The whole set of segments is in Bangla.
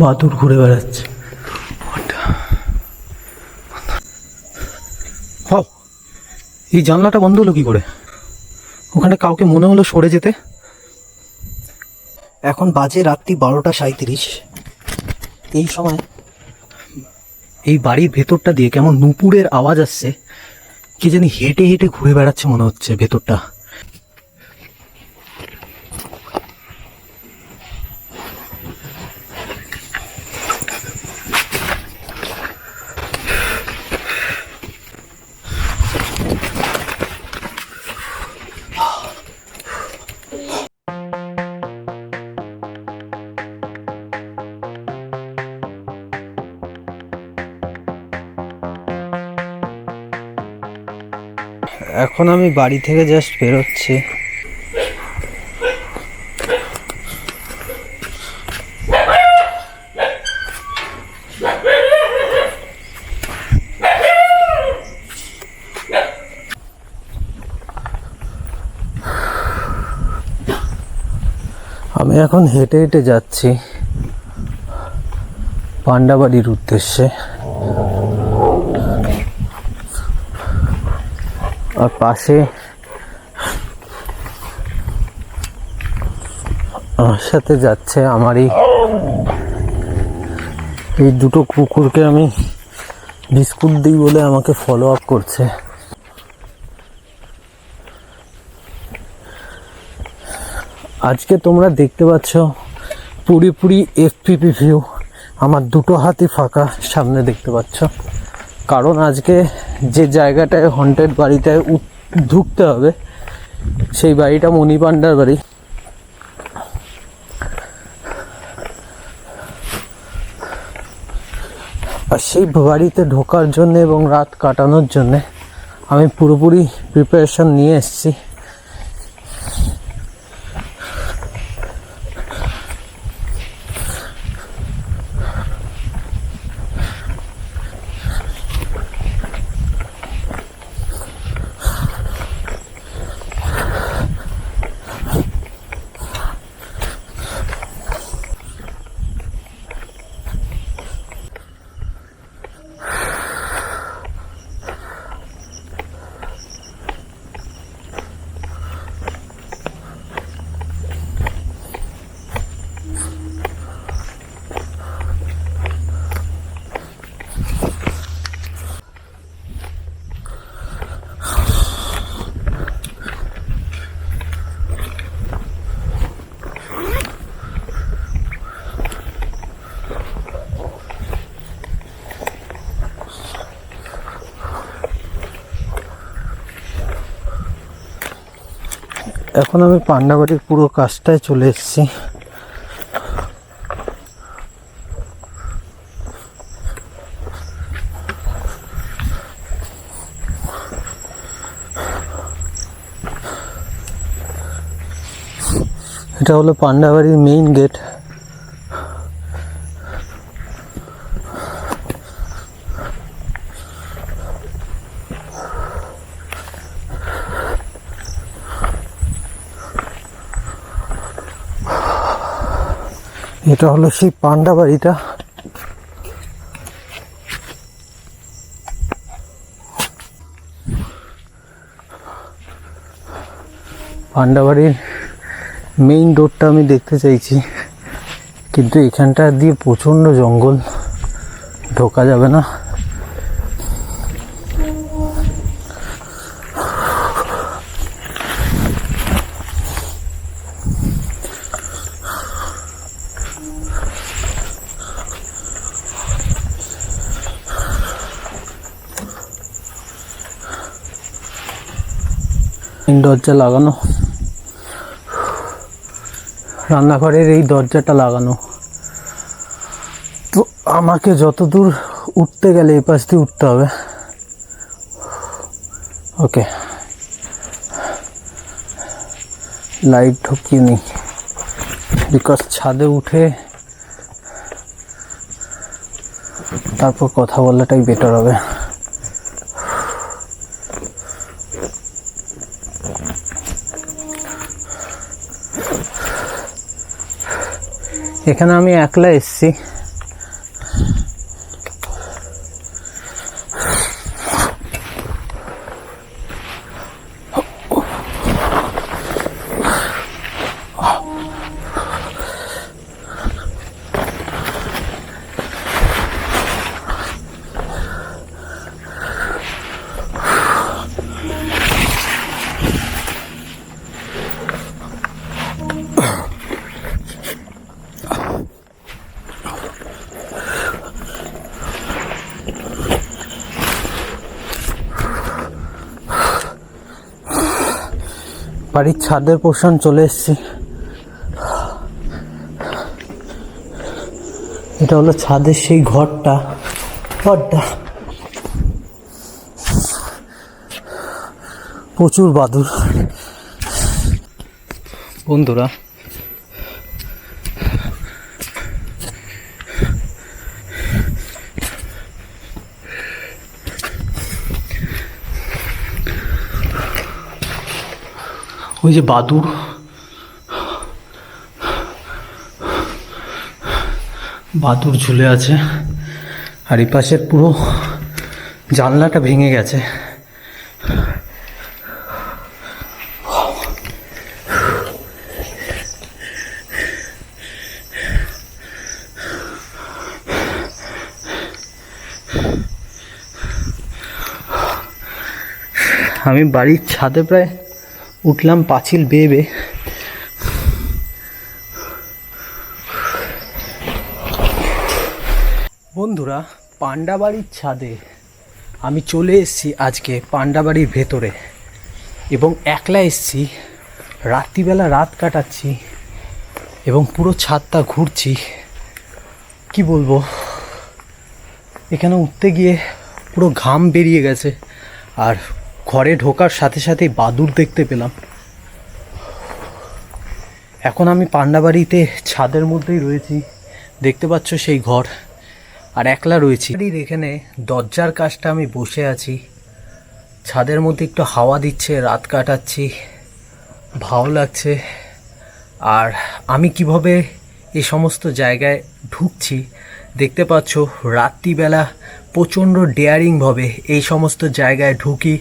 বাদুড় ঘুরে বেড়াচ্ছে। এই জানলাটা বন্ধ হলো কি করে? ওখানে কাউকে মনে হলো সরে যেতে। এখন বাজে রাত্রি 12:37। এই সময় এই বাড়ির ভেতরটা দিয়ে কেমন নুপুরের আওয়াজ আসছে। কি জানি হেঁটে হেঁটে ঘুরে বেড়াচ্ছে মনে হচ্ছে ভেতরটা। এখন আমি বাড়ি থেকে জাস্ট বেরোচ্ছি। আমি এখন হেঁটে হেঁটে যাচ্ছি পান্ডাবাড়ির উদ্দেশ্যে। আর পাশে আমার সাথে যাচ্ছে আমারই এই দুটো কুকুরকে আমি বিস্কুট দিই বলে আমাকে ফলো আপ করছে। আজকে তোমরা দেখতে পাচ্ছ পুরি এফপিপি ভিউ। আমার দুটো হাতই ফাঁকা, সামনে দেখতে পাচ্ছ। কারণ আজকে যে জায়গাটায় হন্টেড বাড়িটায় ঢুকতে হবে সেই বাড়িটা মণিপান্ডার বাড়ি। আর সেই বাড়িতে ঢোকার জন্য এবং রাত কাটানোর জন্য আমি পুরোপুরি প্রিপারেশন নিয়ে এসেছি। এখন আমি পান্ডাবাড়ির পুরো কাজটায় চলে এসেছি। এটা হলো পান্ডাবাড়ির মেইন গেট। এটা হলো সেই পান্ডা বাড়িটা। পান্ডা বাড়ির মেইন রোডটা আমি দেখতে চাইছি, কিন্তু এখানটা দিয়ে প্রচণ্ড জঙ্গল, ঢোকা যাবে না। দরজা লাগানো, রান্নাঘরের এই দরজাটা লাগানো। তো আমাকে যতদূর উঠতে গেলে এই পাশ দিয়ে উঠতে হবে। ওকে, লাইট ঢুকিয়ে নিই, বিকজ ছাদে উঠে তারপর কথা বলাটাই বেটার হবে। এখানে আমি একলা এসেছি, বাড়ির ছাদের পোর্শন চলে এসেছি। এটা হলো ছাদের সেই ঘরটা। প্রচুর বাদুর বন্ধুরা। ওই যে বাদুর, বাদুর ঝুলে আছে। আর এই পাশের পুরো জানলাটা ভেঙে গেছে। আমি বাড়ির ছাদে প্রায় উঠলাম পাঁচিল বেয়ে বেয়ে। বন্ধুরা, পান্ডা বাড়ির ছাদে আমি চলে এসেছি আজকে, পান্ডা বাড়ির ভেতরে, এবং একলা এসেছি। রাত্রিবেলা রাত কাটাচ্ছি এবং পুরো ছাদটা ঘুরছি। কি বলবো, এখানে উঠতে গিয়ে পুরো ঘাম বেরিয়ে গেছে। আর ঘরে ঢোকার সাথে সাথেই বাদুড় দেখতে পেলাম। এখন আমি পান্ডা বাড়িতে ছাদের মধ্যেই রয়েছি, দেখতে পাচ্ছ সেই ঘর। আর একলা রয়েছি। এখানে দরজার কাছটা আমি বসে আছি, ছাদের মধ্যে একটু হাওয়া দিচ্ছে, রাত কাটাচ্ছি, ভালো লাগছে। আর আমি কিভাবে এই সমস্ত জায়গায় ঢুকছি দেখতে পাচ্ছ। রাত্রিবেলা প্রচণ্ড ডেয়ারিংভাবে এই সমস্ত জায়গায় ঢুকি।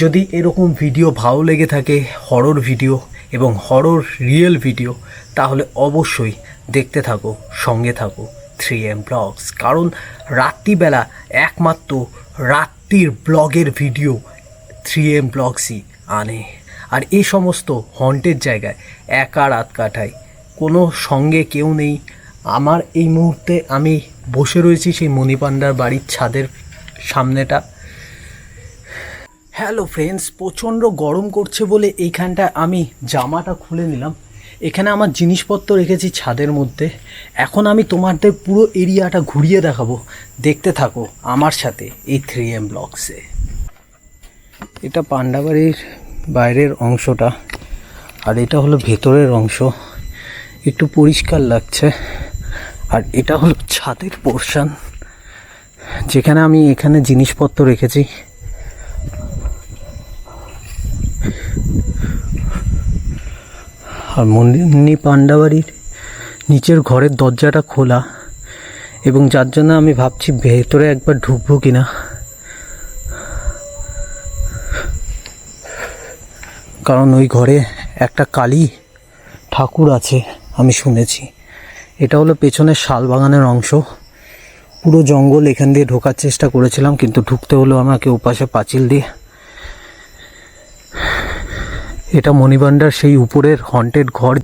যদি এরকম ভিডিও ভালো লেগে থাকে, হরর ভিডিও এবং হরর রিয়েল ভিডিও, তাহলে অবশ্যই দেখতে থাকো, সঙ্গে থাকো 3M ব্লগস। কারণ রাত্রিবেলা একমাত্র রাত্রির ব্লগের ভিডিও 3M ব্লগসই আনে। আর এই সমস্ত হন্টেড জায়গায় একা রাত কাটাই, কোনো সঙ্গে কেউ নেই। আমার এই মুহূর্তে আমি বসে রয়েছি সেই মণিপান্ডার বাড়ির ছাদের সামনেটা। হ্যালো ফ্রেন্ডস, প্রচণ্ড গরম করছে বলে এইখানটা আমি জামাটা খুলে নিলাম। এখানে আমার জিনিসপত্র রেখেছি ছাদের মধ্যে। এখন আমি তোমাদের পুরো এরিয়াটা ঘুরিয়ে দেখাবো, দেখতে থাকো আমার সাথে এই 3M ব্লগসে। এটা পান্ডা বাড়ির বাইরের অংশটা, আর এটা হলো ভেতরের অংশ। একটু পরিষ্কার লাগছে। আর এটা হলো ছাদের পোর্শন, যেখানে আমি এখানে জিনিসপত্র রেখেছি। আর মনি পান্ডা বাড়ির নিচের ঘরের দরজাটা খোলা, এবং যার জন্য আমি ভাবছি ভেতরে একবার ঢুকবো কিনা। কারণ ওই ঘরে একটা কালী ঠাকুর আছে আমি শুনেছি। এটা হলো পেছনের শাল বাগানের অংশ, পুরো জঙ্গল। এখান দিয়ে ঢোকার চেষ্টা করেছিলাম, কিন্তু ঢুকতে হলো আমাকে ওপাশে পাঁচিল দিয়ে। এটা মণিপান্ডার সেই উপরের হন্টেড ঘর।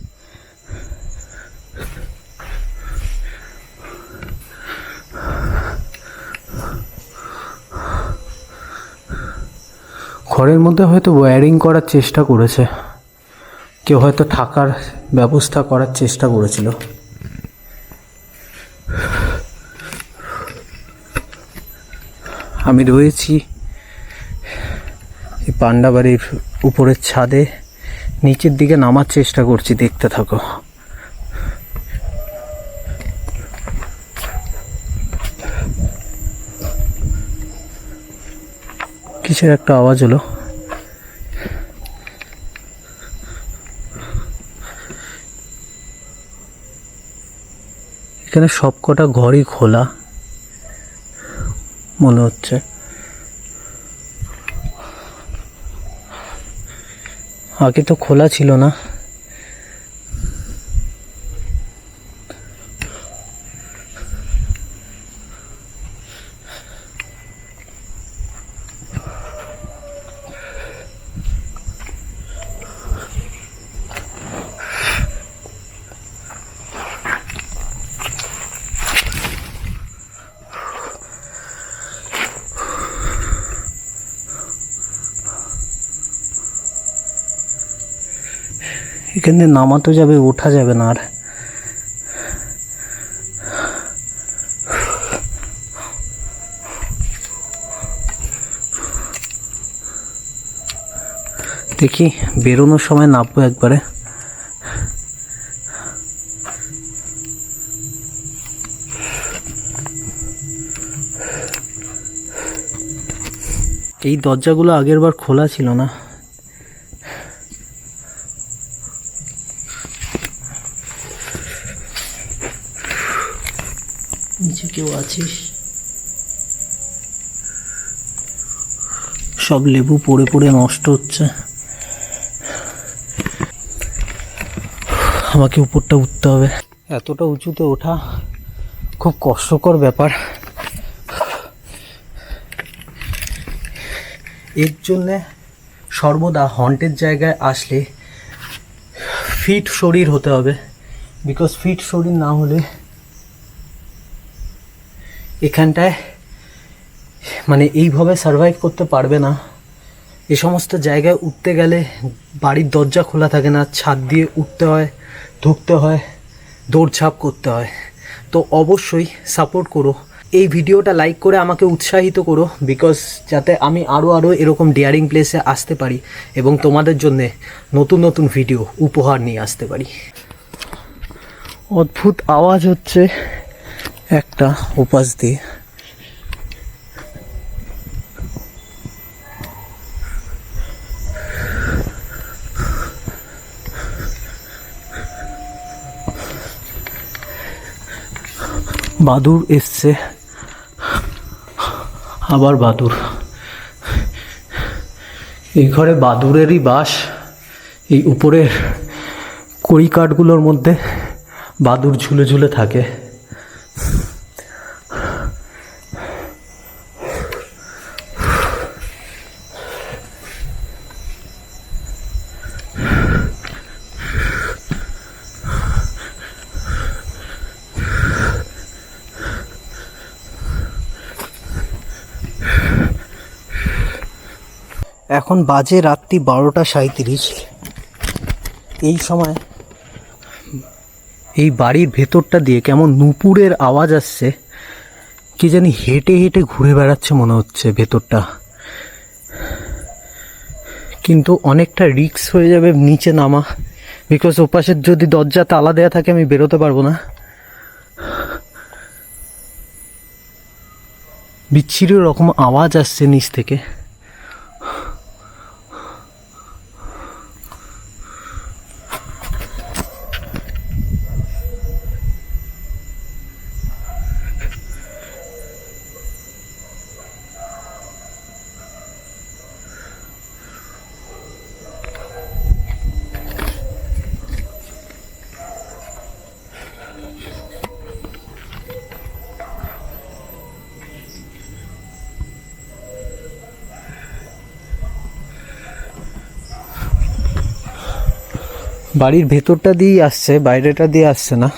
ঘরের মধ্যে হয়তো ওয়্যারিং করার চেষ্টা করেছে কেউ, হয়তো থাকার ব্যবস্থা করার চেষ্টা করেছিল। আমি রয়েছি এই পান্ডা বাড়ির উপরের ছাদে, নিচের দিকে নামার চেষ্টা করছি, দেখতে থাকো। কিসের একটা আওয়াজ হলো। এখানে সবকটা ঘরই খোলা মনে হচ্ছে। আগে তো খোলা ছিল না। এখানে নামাতে যাবে, ওঠা যাবে না আর। দেখি বেরোনোর সময় নামবো একবারে। এই দরজাগুলো আগের বার খোলা ছিল না। নিচে কেউ আছিস? সব লেবু পড়ে পড়ে নষ্ট হচ্ছে। আমাকে উপরটা উঠতে হবে। এতটা উঁচুতে ওঠা খুব কষ্টকর ব্যাপার। এর জন্যে সর্বদা হন্টেড জায়গায় আসলে ফিট শরীর হতে হবে, বিকজ ফিট শরীর না হলে এখানটায় মানে এইভাবে সার্ভাইভ করতে পারবে না। এ সমস্ত জায়গায় উঠতে গেলে বাড়ির দরজা খোলা থাকে না, ছাদ দিয়ে উঠতে হয়, ঢুকতে হয়, দৌড়ঝাঁপ করতে হয়। তো অবশ্যই সাপোর্ট করো, এই ভিডিওটা লাইক করে আমাকে উৎসাহিত করো, বিকজ যাতে আমি আরও এরকম ডেয়ারিং প্লেসে আসতে পারি এবং তোমাদের জন্যে নতুন নতুন ভিডিও উপহার নিয়ে আসতে পারি। অদ্ভুত আওয়াজ হচ্ছে একটা ওপাশ দিয়ে। বাদুড় এসছে, আবার বাদুড়। এই ঘরে বাদুড়েরই বাস। এই উপরের কড়ি কাঠগুলোর মধ্যে বাদুড় ঝুলে ঝুলে থাকে। এখন বাজে রাত্রি 12:37। এই সময় এই বাড়ির ভেতরটা দিয়ে কেমন নুপুরের আওয়াজ আসছে, কি জানি হেঁটে হেঁটে ঘুরে বেড়াচ্ছে মনে হচ্ছে ভেতরটা। কিন্তু অনেকটা রিস্ক হয়ে যাবে নিচে নামা, বিকজ ওপাশের যদি দরজা তালা দেওয়া থাকে আমি বেরোতে পারবো না। বিচ্ছিরি রকম আওয়াজ আসছে নিচ থেকে। বাড়ির ভেতরটা দিয়েই আসছে, বাইরেটা দিয়ে আসছে না।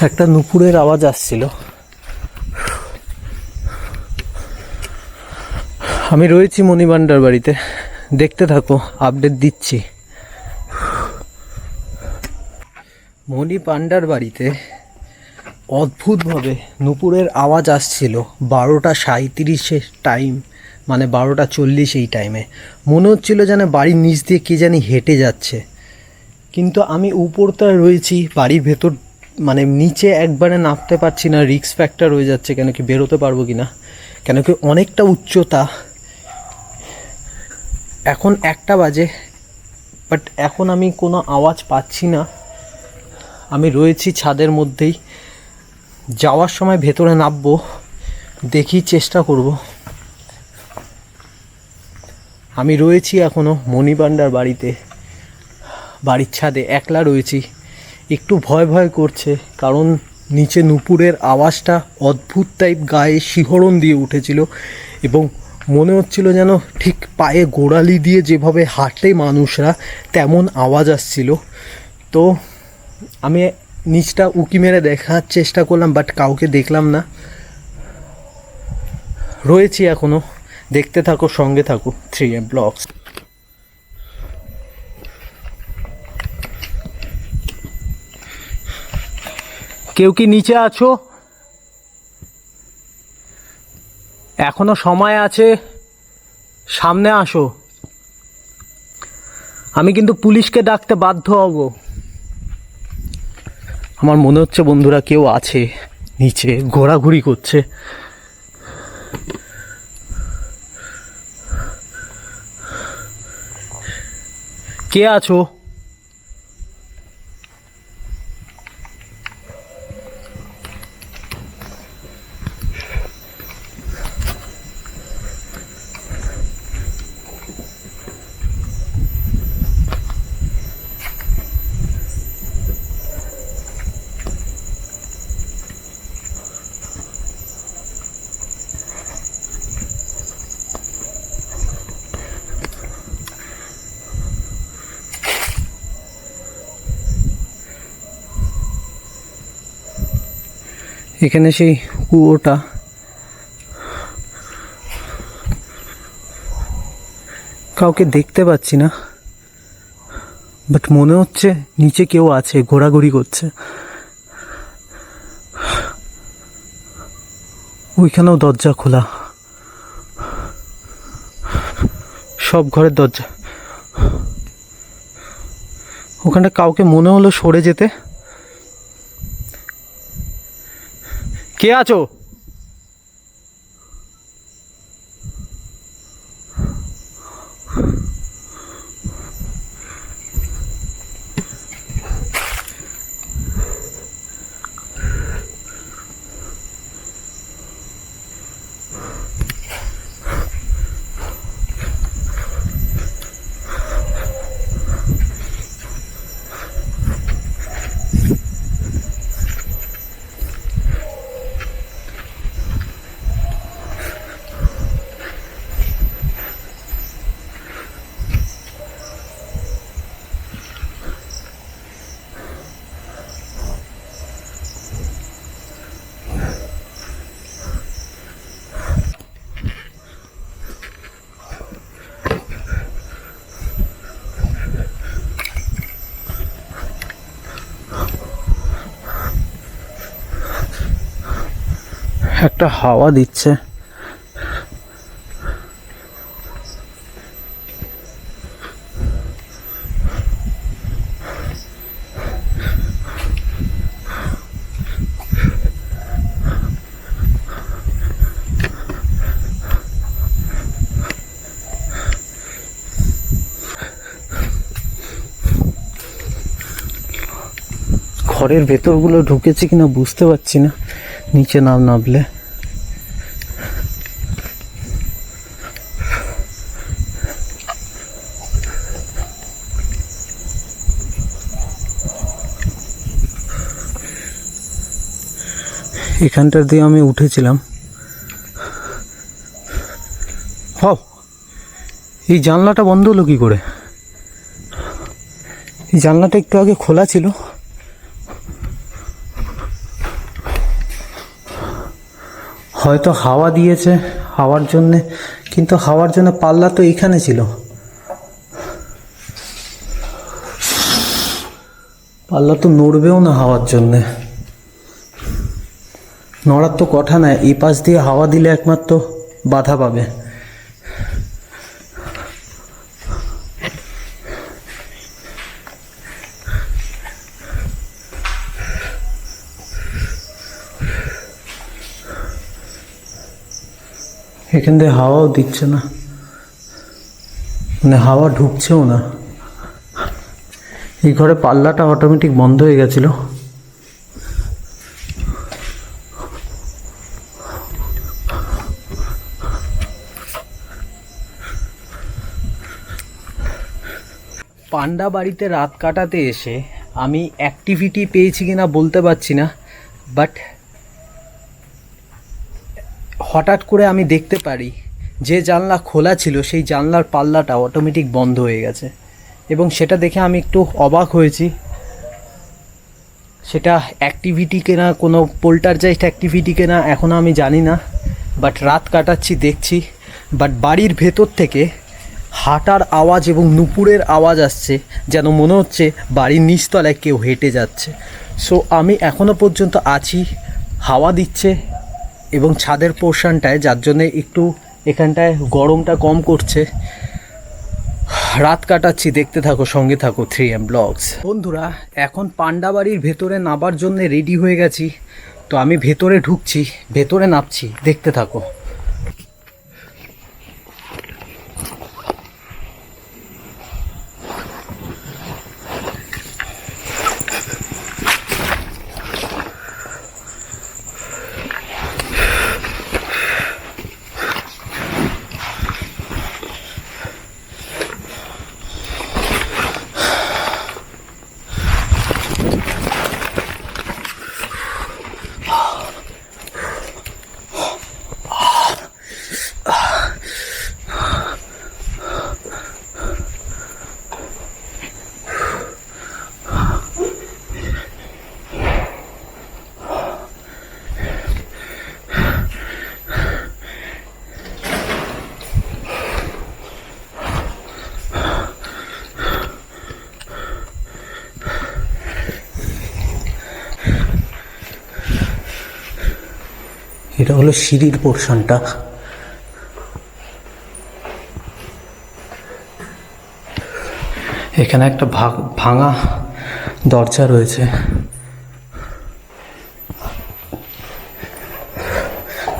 একটা নুপুরের আওয়াজ আসছিল। আমি রয়েছি মণিবান্ডার বাড়িতে, দেখতে থাকো, আপডেট দিচ্ছি। মণি পান্ডার বাড়িতে অদ্ভুতভাবে নুপুরের আওয়াজ আসছিল 12:37 টাইম, মানে 12:40 এই টাইমে। মনে হচ্ছিল যেন বাড়ির নিচ দিয়ে কে জানি হেঁটে যাচ্ছে। কিন্তু আমি উপরটায় রয়েছি, বাড়ির ভেতর মানে নিচে একবারে নামতে পারছি না, রিস্ক ফ্যাক্টর হয়ে যাচ্ছে। কেন কি বেরোতে পারবো কি না, কেন কি অনেকটা উচ্চতা। এখন 1টা বাজে, বাট এখন আমি কোনো আওয়াজ পাচ্ছি না। আমি রয়েছি ছাদের মধ্যেই। যাওয়ার সময় ভেতরে নামবো, দেখি, চেষ্টা করব। আমি রয়েছি এখনও মণিপান্ডার বাড়িতে, বাড়ির ছাদে একলা রয়েছি। একটু ভয় ভয় করছে, কারণ নিচে নুপুরের আওয়াজটা অদ্ভুত টাইপ গায়ে শিহরণ দিয়ে উঠেছিল, এবং মনে হচ্ছিল যেন ঠিক পায়ে গোড়ালি দিয়ে যেভাবে হাঁটে মানুষরা তেমন আওয়াজ আসছিল। তো আমি নিচটা উকি মেরে দেখার চেষ্টা করলাম, বাট কাউকে দেখলাম না। রয়েছি এখনও, দেখতে থাকো, সঙ্গে থাকো 3M ব্লগস। কেউ কি নিচে আছো? এখনো সময় আছে, সামনে আসো। আমি কিন্তু পুলিশকে ডাকতে বাধ্য হব। আমার মনে হচ্ছে বন্ধুরা কেউ আছে নিচে, ঘোরাঘুরি করছে। কে আছো? এখানে সেই কুয়োটা, কাউকে দেখতে পাচ্ছি না, বাট মনে হচ্ছে নিচে কেউ আছে, ঘোরাঘুরি করছে। ওইখানেও দরজা খোলা, সব ঘরের দরজা। ওখানে কাউকে মনে হলো সরে যেতে। কে আছো? একটা হাওয়া দিচ্ছে। ঘরের ভেতরগুলো ঢুকেছে কিনা বুঝতে পারছি না, নিচে নামলে। এখানটার দিয়ে আমি উঠেছিলাম। এই জানলাটা বন্ধ হলো কি করে? এই জানলাটা একটু আগে খোলা ছিল। হয়তো হাওয়া দিয়েছে, হাওয়ার জন্যে, কিন্তু হাওয়ার জন্য পাল্লা তো এইখানে ছিল, পাল্লা তো নড়বেও না হাওয়ার জন্যে। নড়ার তো কথা নয়, এই পাশ দিয়ে হাওয়া দিলে একমাত্র বাধা পাবে। এখান দিয়ে হাওয়াও দিচ্ছে না, মানে হাওয়া ঢুকছেও না। এই ঘরে পাল্লাটা অটোমেটিক বন্ধ হয়ে গেছিল। পান্ডা বাড়িতে রাত কাটাতে এসে আমি অ্যাক্টিভিটি পেয়েছি কিনা বলতে পারছি না, বাট হঠাৎ করে আমি দেখতে পারি যে জানলা খোলা ছিল সেই জানলার পাল্লাটা অটোমেটিক বন্ধ হয়ে গেছে, এবং সেটা দেখে আমি একটু অবাক হয়েছি। সেটা অ্যাক্টিভিটি কিনা, কোনো পোল্টারজাইস্ট অ্যাক্টিভিটি কিনা এখনও আমি জানি না, বাট রাত কাটাচ্ছি দেখছি। বাট বাড়ির ভেতর থেকে হাঁটার আওয়াজ এবং নুপুরের আওয়াজ আসছে, যেন মনে হচ্ছে বাড়ির নিচতলায় কেউ হেঁটে যাচ্ছে। সো আমি এখনও পর্যন্ত আছি, হাওয়া দিচ্ছে এবং ছাদের পোর্শনটায়, যার জন্যে একটু এখানটায় গরমটা কম করছে। রাত কাটাচ্ছি, দেখতে থাকো, সঙ্গে থাকো 3M ব্লগস। বন্ধুরা, এখন পান্ডা বাড়ির ভেতরে নামার জন্য রেডি হয়ে গেছি, তো আমি ভেতরে ঢুকছি, ভেতরে নামছি, দেখতে থাকো। এটা হলো সিঁড়ির পোর্শনটা। এখানে একটা ভাঙা দরজা রয়েছে।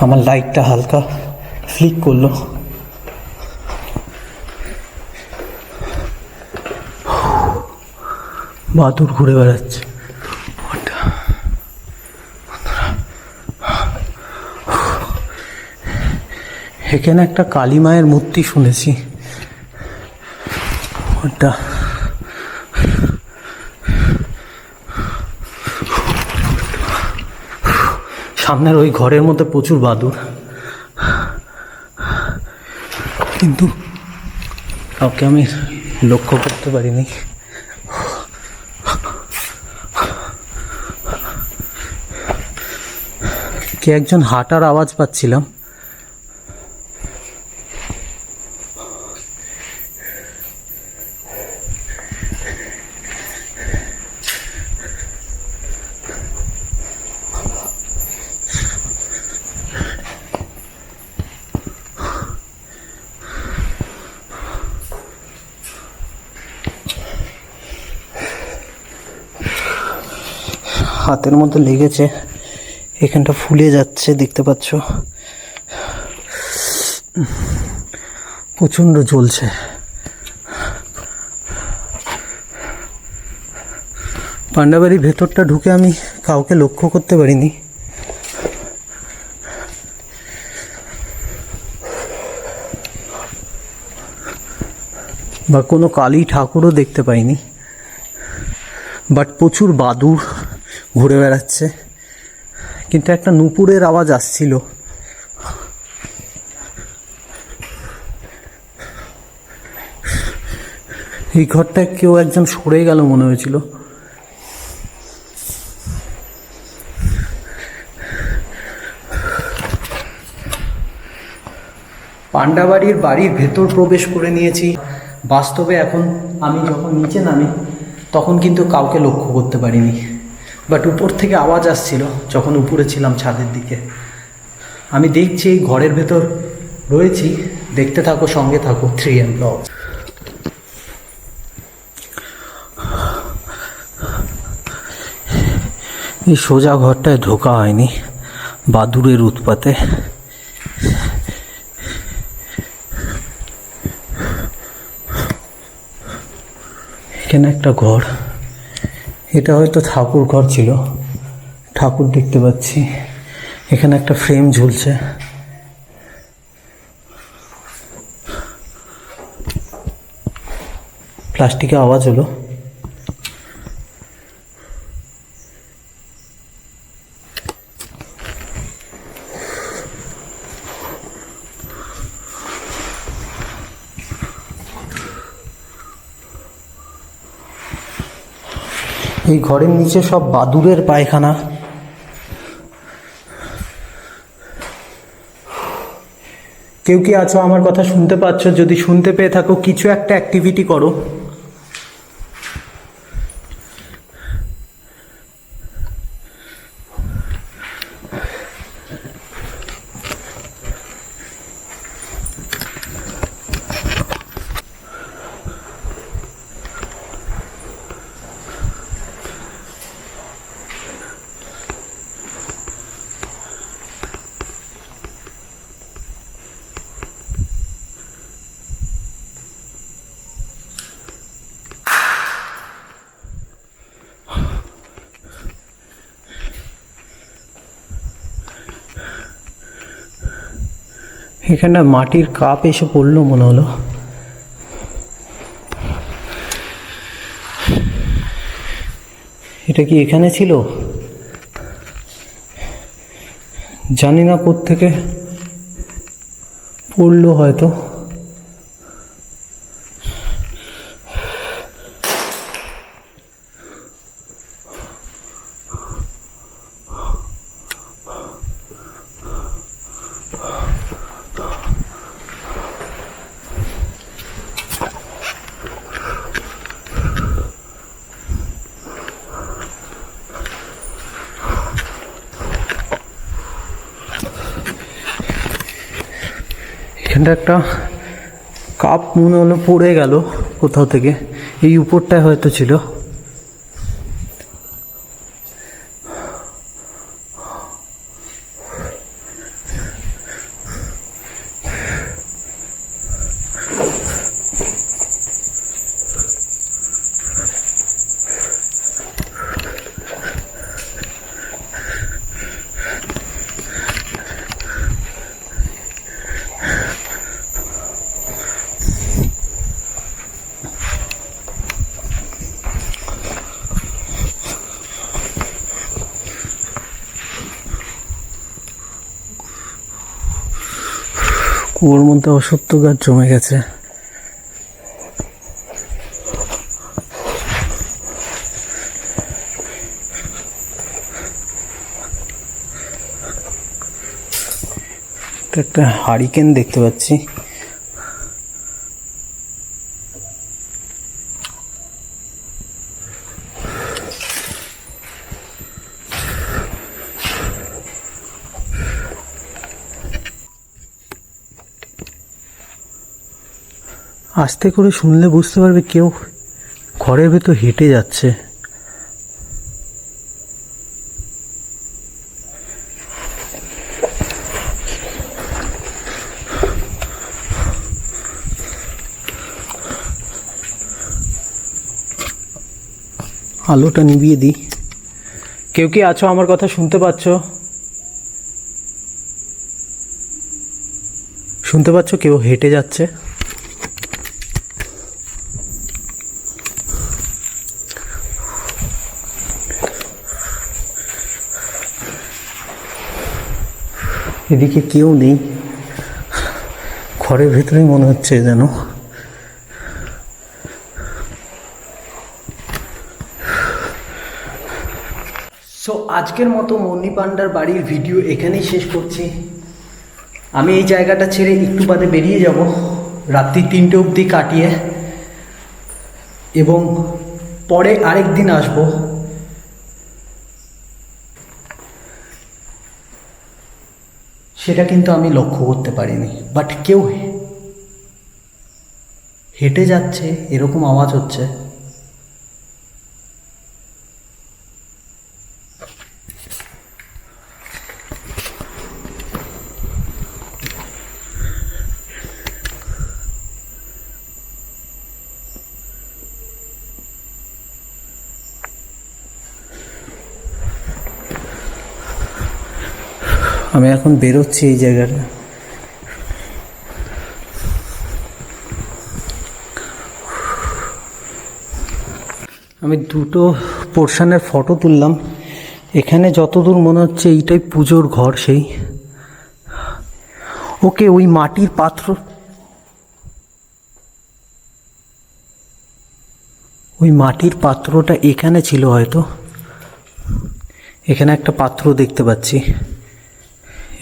আমার লাইটটা হালকা ফ্লিক করলো। বাদুড় ঘুরে বেড়াচ্ছে। এখানে একটা কালী মায়ের মূর্তি শুনেছি, ওটা সামনের ওই ঘরের মধ্যে প্রচুর বাদুড়, কিন্তু কাউকে আমি লক্ষ্য করতে পারিনি। কে একজন হাঁটার আওয়াজ পাচ্ছিলাম। হাতের মধ্যে লেগেছে, এখানটা ফুলে যাচ্ছে, দেখতে পাচ্ছ, প্রচণ্ড জ্বলছে। পান্ডাবাড়ির ভেতরটা ঢুকে আমি কাউকে লক্ষ্য করতে পারিনি। বা কোনো কালী ঠাকুরও দেখতে পাইনি, বাট প্রচুর বাদুড় ঘুরে বেড়াচ্ছে। কিন্তু একটা নুপুরের আওয়াজ আসছিল। এই ঘরটায় কেউ একজন সরে গেল মনে হয়েছিল। পান্ডাবাড়ির বাড়ির ভেতর প্রবেশ করে নিয়েছি। বাস্তবে এখন আমি যখন নিচে নামি তখন কিন্তু কাউকে লক্ষ্য করতে পারিনি, বাট উপর থেকে আওয়াজ আসছিল যখন উপরে ছিলাম ছাদের দিকে। আমি দেখছি এই ঘরের ভেতর রয়েছি, দেখতে থাকো, সঙ্গে থাকো 3M ব্লগ। এই সোজা ঘরটায় ঢোকা হয়নি বাদুড়ের উৎপাতে। এখানে একটা ঘর, এটা হয়তো ঠাকুর ঘর ছিল, ঠাকুর দেখতে পাচ্ছি। এখানে একটা ফ্রেম ঝুলছে। প্লাস্টিকের আওয়াজ হলো। এই ঘরের নিচে সব বাদুড়ের পায়খানা। কেউ কি আছো আমার কথা শুনতে পাচ্ছ? যদি শুনতে পেয়ে থাকো কিছু একটা অ্যাক্টিভিটি করো। এখানে মাটির কাপ এসে পড়লো মনে হলো। এটা কি এখানে ছিল? জানি না কোত্থেকে পড়লো হয়তো। এখানটা একটা কাপ মনে হলো পড়ে গেল কোথাও থেকে, এই উপরটায় হয়তো ছিল। কুয়োর মধ্যে অশ্বত্থ গাছ জমে গেছে। একটা হারিকেন দেখতে পাচ্ছি। আস্তে করে শুনলে বুঝতে পারবে কেউ ঘরের ভেতর হেঁটে যাচ্ছে। আলোটা নিভিয়ে দিই। কেউ কি আছো আমার কথা শুনতে পাচ্ছ? শুনতে পাচ্ছ কেউ হেঁটে যাচ্ছে? এদিকে কেউ নেই, ঘরের ভেতরেই মনে হচ্ছে যেন। সো আজকের মতো মণি পান্ডার বাড়ির ভিডিও এখানেই শেষ করছি। আমি এই জায়গাটা ছেড়ে একটু বাদে বেরিয়ে যাব রাত্রি 3টে অবধি কাটিয়ে, এবং পরে আরেক দিন আসবো। সেটা কিন্তু আমি লক্ষ্য করতে পারিনি, বাট কেউ হেঁটে যাচ্ছে এরকম আওয়াজ হচ্ছে। আমি এখন বেরোচ্ছি এই জায়গাটা। আমি দুটো পোর্শনের ফটো তুললাম। এখানে যতদূর মনে হচ্ছে এইটাই পুজোর ঘর সেই। ওকে, ওই মাটির পাত্র, ওই মাটির পাত্রটা এখানে ছিল হয়তো। এখানে একটা পাত্র দেখতে পাচ্ছি,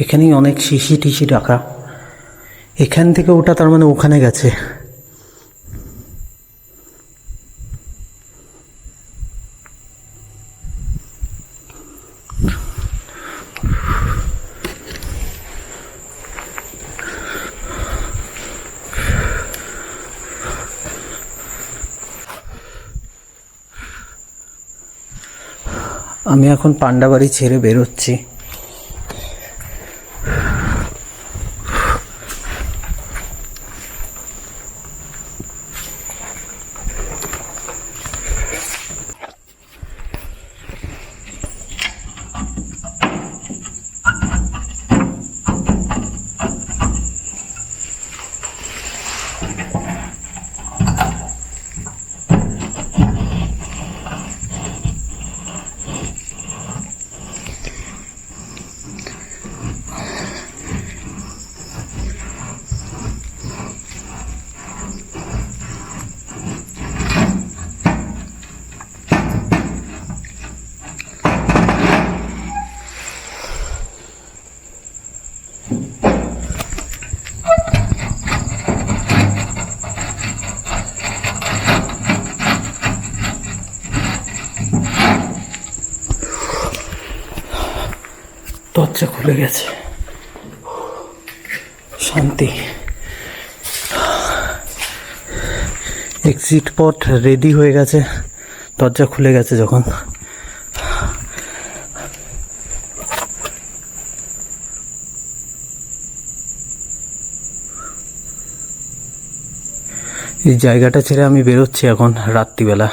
এখানেই অনেক শিশি টিশি রাখা। এখান থেকে ওটা তার মানে ওখানে গেছে। আমি এখন পান্ডাবাড়ি ছেড়ে বেরোচ্ছি। দরজা খুলে গেছে, শান্তি। এক্সিট পথ রেডি হয়ে গেছে, দরজা খুলে গেছে যখন। এই জায়গাটা ছেড়ে আমি বেরোচ্ছি এখন রাত্রিবেলা।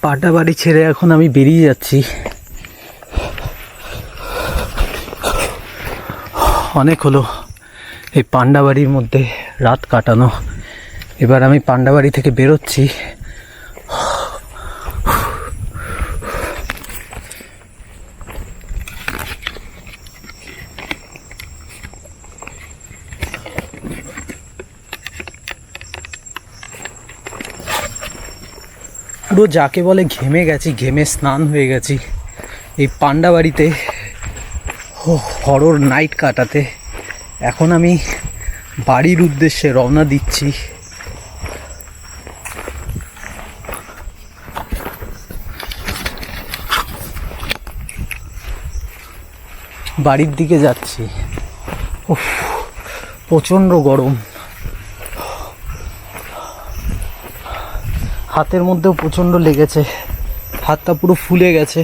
পাটাবাড়ি ছেড়ে এখন আমি বেরিয়ে যাচ্ছি। অনেক হলো এই পান্ডাবাড়ির মধ্যে রাত কাটানো। এবার আমি পান্ডাবাড়ি থেকে বেরোচ্ছি। পুরো যাকে বলে ঘেমে গেছি, ঘেমে স্নান হয়ে গেছি এই পান্ডাবাড়িতে হরর নাইট কাটাতে। এখন আমি বাড়ির উদ্দেশ্যে রওনা দিচ্ছি। বাড়ির দিকে যাচ্ছি। উফ, প্রচণ্ড গরম, হাতের মধ্যেও প্রচণ্ড লেগেছে, হাতটা পুরো ফুলে গেছে।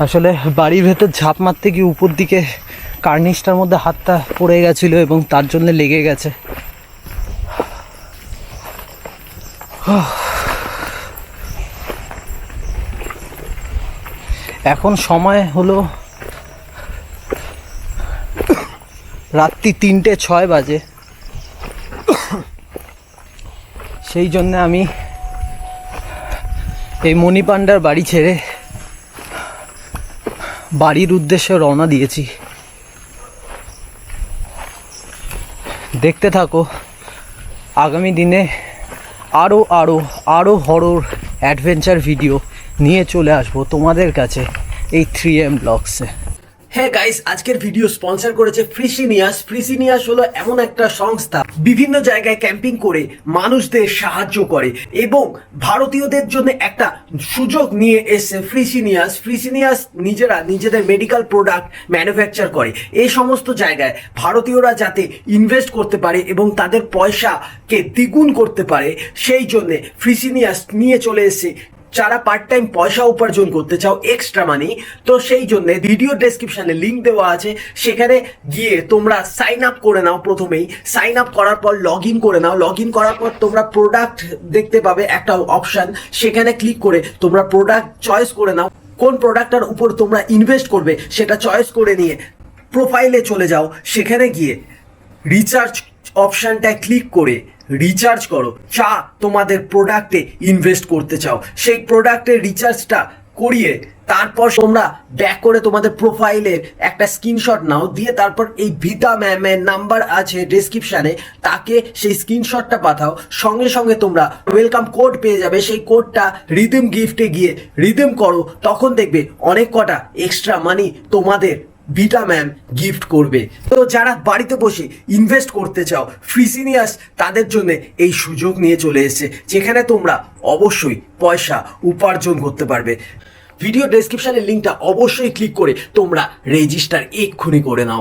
আসলে বাড়ির ভেতর ঝাঁপ মারতে গিয়ে উপর দিকে কার্নিশটার মধ্যে হাতটা পড়ে গেছিলো এবং তার জন্য লেগে গেছে। এখন সময় হলো রাত্রি 3:06 বাজে। সেই জন্য আমি এই মণিপান্ডার বাড়ি ছেড়ে বাড়ির উদ্দেশ্যে রওনা দিয়েছি। দেখতে থাকো, আগামী দিনে আরও হরর অ্যাডভেঞ্চার ভিডিও নিয়ে চলে আসবো তোমাদের কাছে এই 3M ব্লগসে। হ্যাঁ গাইস, আজকের ভিডিও স্পন্সর করেছে ফ্রিসিনিয়াস। ফ্রিসিনিয়াস হলো এমন একটা সংস্থা বিভিন্ন জায়গায় ক্যাম্পিং করে মানুষদের সাহায্য করে এবং ভারতীয়দের জন্য একটা সুযোগ নিয়ে এসেছে ফ্রিসিনিয়াস। ফ্রিসিনিয়াস নিজেদের মেডিকেল প্রোডাক্ট ম্যানুফ্যাকচার করে। এই সমস্ত জায়গায় ভারতীয়রা যাতে ইনভেস্ট করতে পারে এবং তাদের পয়সাকে দ্বিগুণ করতে পারে, সেই জন্যে ফ্রিসিনিয়াস নিয়ে চলে এসেছে। যারা পার্ট টাইম পয়সা উপার্জন করতে চাও, এক্সট্রা মানি, তো সেই জন্য ভিডিও ডেসক্রিপশনে লিংক দেওয়া আছে, সেখানে গিয়ে তোমরা সাইন আপ করে নাও। প্রথমেই সাইন আপ করার পর লগ ইন করে নাও। লগ ইন করার পর তোমরা প্রোডাক্ট দেখতে পাবে একটা অপশন, সেখানে ক্লিক করে তোমরা প্রোডাক্ট চয়েস করে নাও। কোন প্রোডাক্টটার উপর তোমরা ইনভেস্ট করবে সেটা চয়েস করে নিয়ে প্রোফাইলে চলে যাও। সেখানে গিয়ে রিচার্জ অপশনটায় ক্লিক করে রিচার্জ করো। যা তোমাদের প্রোডাক্টে ইনভেস্ট করতে চাও সেই প্রোডাক্টের রিচার্জটা করিয়ে তারপর তোমরা ব্যাক করে তোমাদের প্রোফাইলের একটা স্ক্রিনশট নাও, দিয়ে তারপর এই ভিটা ম্যামের নাম্বার আছে ডেসক্রিপশানে, তাকে সেই স্ক্রিনশটটা পাঠাও। সঙ্গে সঙ্গে তোমরা ওয়েলকাম কোড পেয়ে যাবে। সেই কোডটা রিদেম গিফটে গিয়ে রিদেম করো, তখন দেখবে অনেক কটা এক্সট্রা মানি তোমাদের ভিটা ম্যাম গিফট করবে। তো যারা বাড়িতে বসে ইনভেস্ট করতে চাও, ফ্রিসিনিয়াস তাদের জন্য এই সুযোগ নিয়ে চলে এসেছে, যেখানে তোমরা অবশ্যই পয়সা উপার্জন করতে পারবে। ভিডিও ডেসক্রিপশনের লিঙ্কটা অবশ্যই ক্লিক করে তোমরা রেজিস্টার এক্ষুনি করে নাও।